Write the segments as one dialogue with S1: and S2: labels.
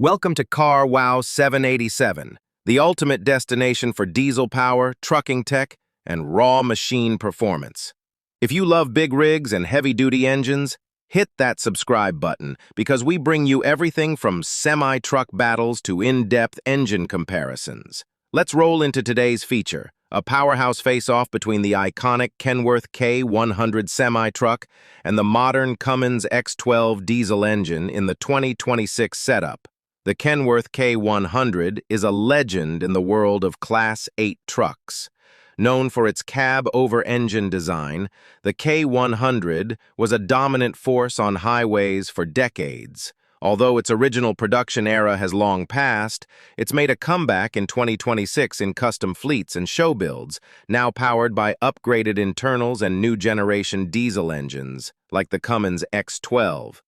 S1: Welcome to Car Wow 787, the ultimate destination for diesel power, trucking tech, and raw machine performance. If you love big rigs and heavy-duty engines, hit that subscribe button because we bring you everything from semi-truck battles to in-depth engine comparisons. Let's roll into today's feature, a powerhouse face-off between the iconic Kenworth K100 Semi Truck and the modern Cummins X12 Diesel Engine in the 2026 setup. The Kenworth K100 is a legend in the world of Class 8 trucks. Known for its cab-over-engine design, the K100 was a dominant force on highways for decades. Although its original production era has long passed, it's made a comeback in 2026 in custom fleets and show builds, now powered by upgraded internals and new-generation diesel engines, like the Cummins X12.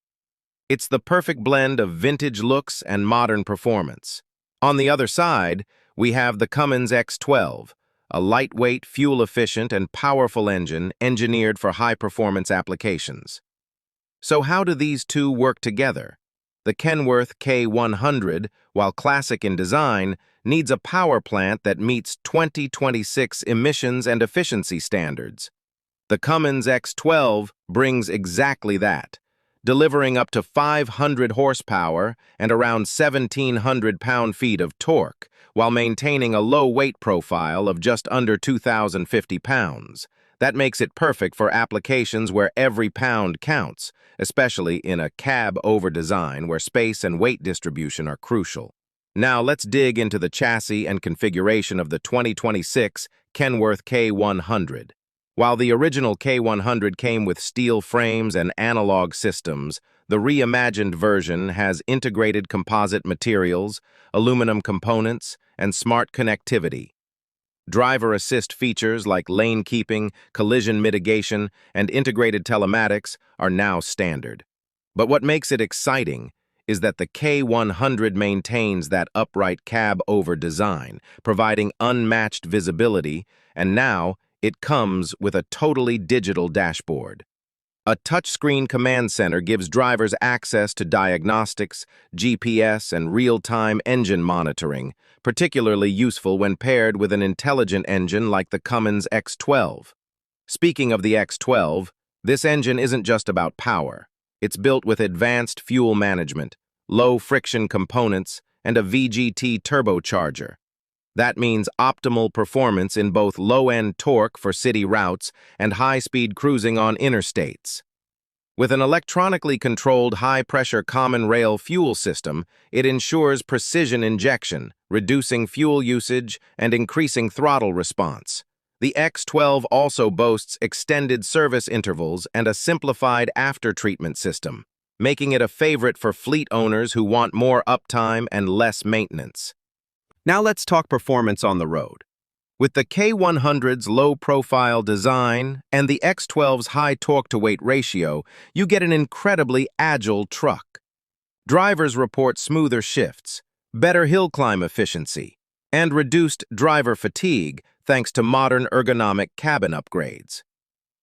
S1: It's the perfect blend of vintage looks and modern performance. On the other side, we have the Cummins X12, a lightweight, fuel-efficient, and powerful engine engineered for high-performance applications. So how do these two work together? The Kenworth K100, while classic in design, needs a power plant that meets 2026 emissions and efficiency standards. The Cummins X12 brings exactly that, delivering up to 500 horsepower and around 1,700 pound-feet of torque, while maintaining a low weight profile of just under 2,050 pounds. That makes it perfect for applications where every pound counts, especially in a cab-over design where space and weight distribution are crucial. Now let's dig into the chassis and configuration of the 2026 Kenworth K100. While the original K100 came with steel frames and analog systems, the reimagined version has integrated composite materials, aluminum components, and smart connectivity. Driver assist features like lane keeping, collision mitigation, and integrated telematics are now standard. But what makes it exciting is that the K100 maintains that upright cab-over design, providing unmatched visibility, and now it comes with a totally digital dashboard. A touchscreen command center gives drivers access to diagnostics, GPS, and real-time engine monitoring, particularly useful when paired with an intelligent engine like the Cummins X12. Speaking of the X12, this engine isn't just about power. It's built with advanced fuel management, low-friction components, and a VGT turbocharger. That means optimal performance in both low-end torque for city routes and high-speed cruising on interstates. With an electronically controlled high-pressure common rail fuel system, it ensures precision injection, reducing fuel usage and increasing throttle response. The X12 also boasts extended service intervals and a simplified after-treatment system, making it a favorite for fleet owners who want more uptime and less maintenance. Now let's talk performance on the road. With the K100's low-profile design and the X12's high torque-to-weight ratio, you get an incredibly agile truck. Drivers report smoother shifts, better hill climb efficiency, and reduced driver fatigue thanks to modern ergonomic cabin upgrades.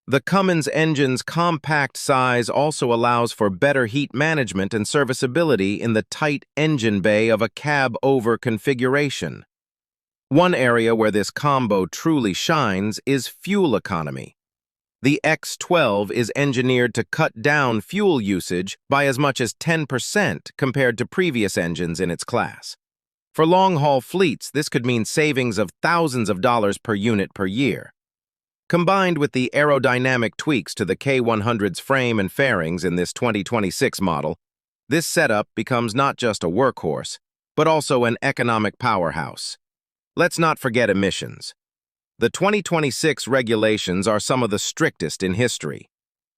S1: The Cummins engine's compact size also allows for better heat management and serviceability in the tight engine bay of a cab-over configuration. One area where this combo truly shines is fuel economy. The X12 is engineered to cut down fuel usage by as much as 10% compared to previous engines in its class. For long-haul fleets, this could mean savings of thousands of dollars per unit per year. Combined with the aerodynamic tweaks to the K100's frame and fairings in this 2026 model, this setup becomes not just a workhorse, but also an economic powerhouse. Let's not forget emissions. The 2026 regulations are some of the strictest in history.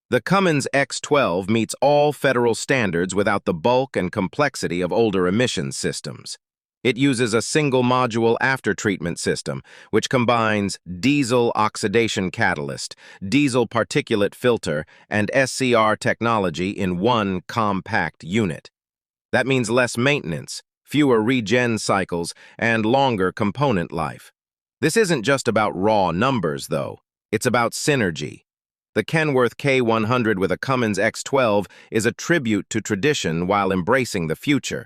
S1: The Cummins X12 meets all federal standards without the bulk and complexity of older emissions systems. It uses a single-module after-treatment system, which combines diesel oxidation catalyst, diesel particulate filter, and SCR technology in one compact unit. That means less maintenance, fewer regen cycles, and longer component life. This isn't just about raw numbers, though. It's about synergy. The Kenworth K100 with a Cummins X12 is a tribute to tradition while embracing the future.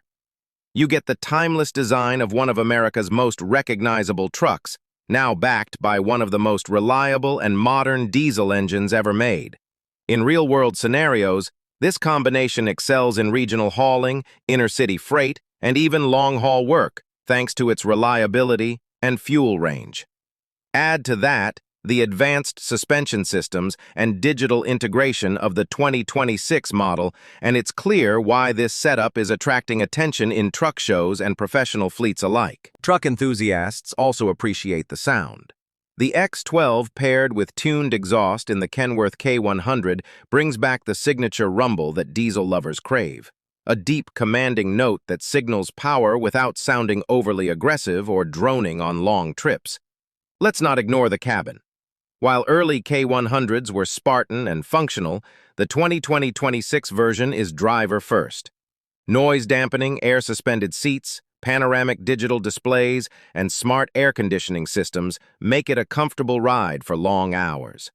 S1: You get the timeless design of one of America's most recognizable trucks, now backed by one of the most reliable and modern diesel engines ever made. In real-world scenarios, this combination excels in regional hauling, inner-city freight, and even long-haul work, thanks to its reliability and fuel range. Add to that the advanced suspension systems and digital integration of the 2026 model, and it's clear why this setup is attracting attention in truck shows and professional fleets alike. Truck enthusiasts also appreciate the sound. The X12 paired with tuned exhaust in the Kenworth K100 brings back the signature rumble that diesel lovers crave. A deep, commanding note that signals power without sounding overly aggressive or droning on long trips. Let's not ignore the cabin. While early K100s were Spartan and functional, the 2026 version is driver-first. Noise-dampening, air-suspended seats, panoramic digital displays, and smart air conditioning systems make it a comfortable ride for long hours.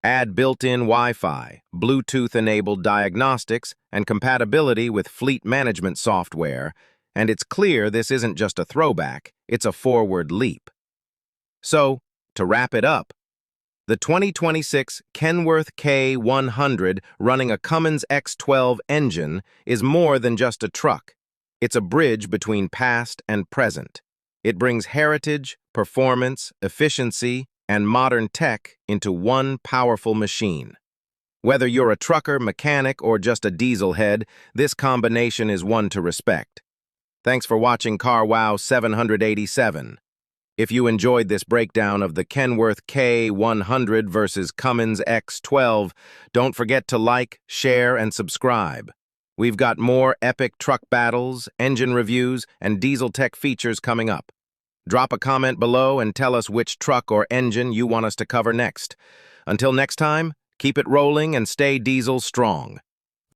S1: Add built-in Wi-Fi, Bluetooth-enabled diagnostics, and compatibility with fleet management software, and it's clear this isn't just a throwback, it's a forward leap. So, to wrap it up, the 2026 Kenworth K100 running a Cummins X12 engine is more than just a truck. It's a bridge between past and present. It brings heritage, performance, efficiency, and modern tech into one powerful machine. Whether you're a trucker, mechanic, or just a diesel head, this combination is one to respect. Thanks for watching Car Wow 787. If you enjoyed this breakdown of the Kenworth K100 versus Cummins X12, don't forget to like, share, and subscribe. We've got more epic truck battles, engine reviews, and diesel tech features coming up. Drop a comment below and tell us which truck or engine you want us to cover next. Until next time, keep it rolling and stay diesel strong.